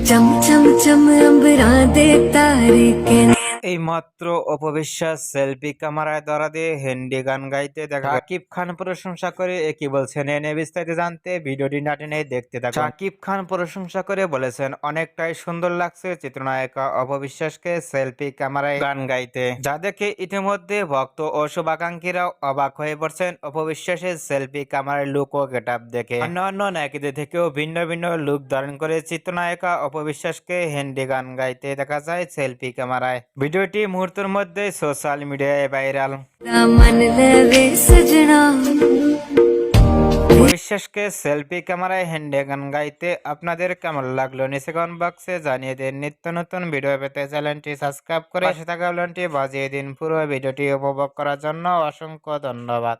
चम चम चम अंबरा दे तारे के এই মাত্র অপবিশ্বাস সেলফি ক্যামেরায় ধরা দিয়ে হিন্দি গান গাইতে দেখা শাকিব খান প্রশংসা করে কি বলছেন এনে বিস্তারিত জানতে ভিডিওটি না টেনে দেখতে থাকুন। শাকিব খান প্রশংসা করে বলেছেন অনেকটাই সুন্দর লাগছে চিত্রনায়িকা অপবিশ্বাসকে সেলফি ক্যামেরায় গান গাইতে, যা দেখে ইতিমধ্যে ভক্ত ও শুভাকাঙ্ক্ষীরাও অবাক হয়ে পড়ছেন অপবিশ্বাসের সেলফি ক্যামেরার লুক ও গেটআপ দেখে। অন্যান্য নায়িকাদের থেকেও ভিন্ন ভিন্ন লুক ধারণ করে চিত্রনায়িকা অপবিশ্বাসকে হিন্দি গান গাইতে দেখা যায় সেলফি ক্যামেরায়। ভিডিওটি মুহূর্তের মধ্যে সোশ্যাল মিডিয়ায় ভাইরাল। मन लवे सजना বিশ্বাসকে সেলফি ক্যামেরায় হিন্দি গান গাইতে আপনাদের কেমন লাগলো নিচে কমেন্ট বক্সে জানিয়ে দিন। নিত্য নতুন ভিডিও পেতে চ্যানেলটি সাবস্ক্রাইব করে পাশে থাকা বেলটি বাজিয়ে দিন। পুরো ভিডিওটি উপভোগ করার জন্য অসংখ্য ধন্যবাদ।